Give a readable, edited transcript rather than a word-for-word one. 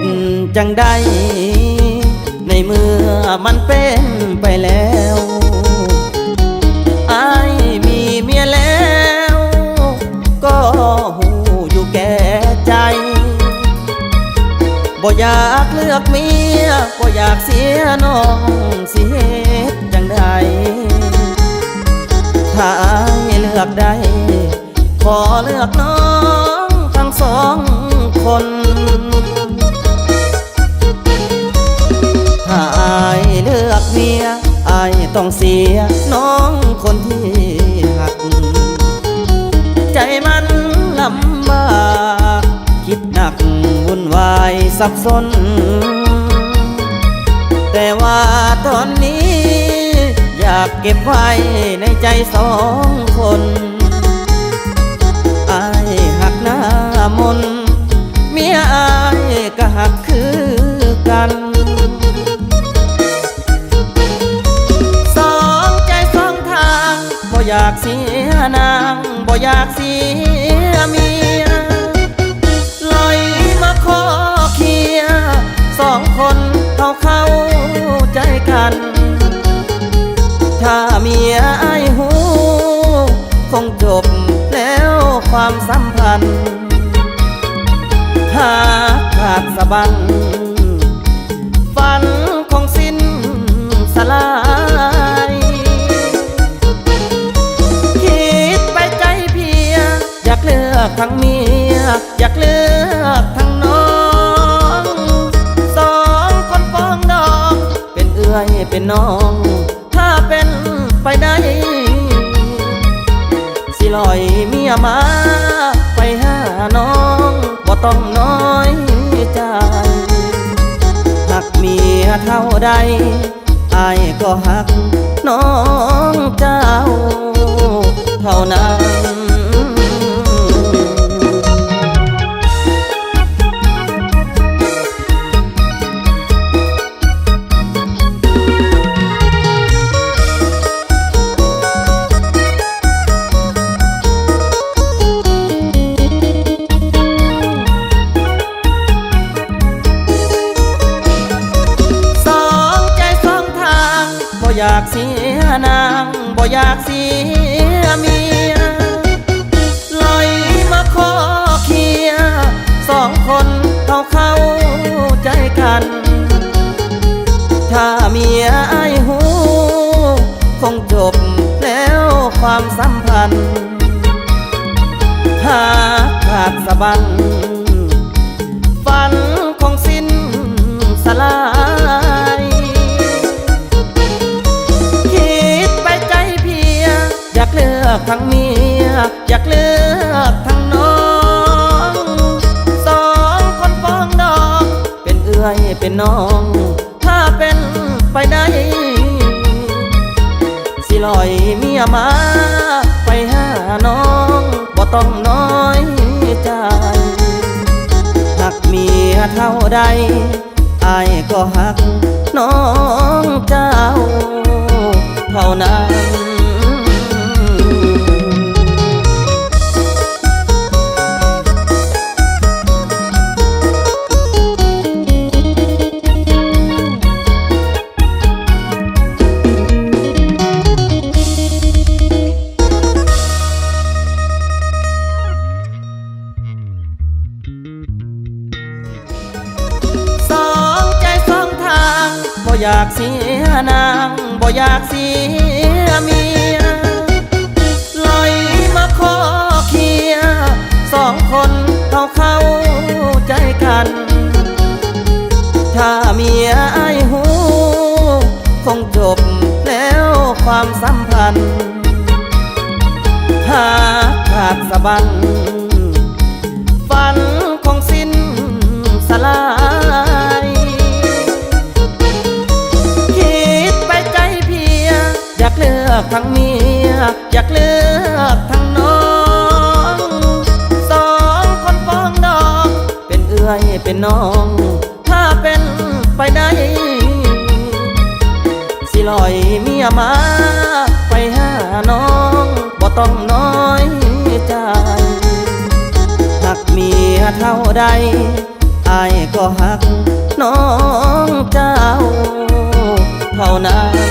ตุจังใดในเมื่อมันเป็นไปแล้วอายมีเมียแล้วก็หูอยู่แก่ใจบ่อยากเลือกเมียบ่อยากเสียน้องสิเหตุจังใดถ้าอายเลือกได้ขอเลือกน้องทั้งสองคนถ้าอายเลือกเมียอายต้องเสียน้องคนที่หักใจมันลำบากคิดหนักวุ่นวายสับสนแต่ว่าตอนนี้อยากเก็บไว้ในใจสองคนอายหักหน้ามนเมียอายก็หักคือกันสองใจสองทางบ่อยากเสียนางบ่อยากเสียเมียลอยมาขอเคลียร์สองคนเข้าใจกันถ้าเมียอายหูคงจบแล้วความสัมพันธ์หากขาดสะบั้นฝันคงสิ้นสลายคิดไปใจเพียอยากเลือกทั้งเมียอยากเลือกทั้งน้องสองคนฟ้องดองเป็นเอื้อยเป็นน้องถ้าเป็นไปได้สิลอยเมียมาไปหาน้องบ่ต้องน้อยใจหักเมียเท่าใดอายก็หักน้องเจ้าเท่านั้นอยากเสียนางบ่อยากเสียเมียลอยมาขอเคลียร์สองคนเข้าใจกันถ้าเมียอายหูคงจบแล้วความสัมพันธ์หากขาดสะบั้นฝันคงสิ้นสลายอยากเลือกทั้งเมียอยากเลือกทั้งน้องสองคนฟ้องดองเป็นเอื้อยเป็นน้องถ้าเป็นไปได้สิลอยเมียมาไปหาน้องบ่ต้องน้อยใจหักเมียเท่าใดอายก็หักน้องเจ้าเท่านั้นบ่อยากเสียนางบ่อยากเสียเมียลอยมาขอเคลียร์สองคนเข้าใจกันถ้าเมียอายหูคงจบแล้วความสัมพันธ์หากขาดสะบั้นฝันคงสิ้นสลายอยากเลือกทั้งเมียอยากเลือกทั้งน้องสองคนฟ้องดองเป็นเอื้อยเป็นน้องถ้าเป็นไปได้สิลอยเมียมาไปหาน้องบ่ต้องน้อยใจหักเมียเท่าใดอ อายก็หักน้องเจ้าเท่านั้น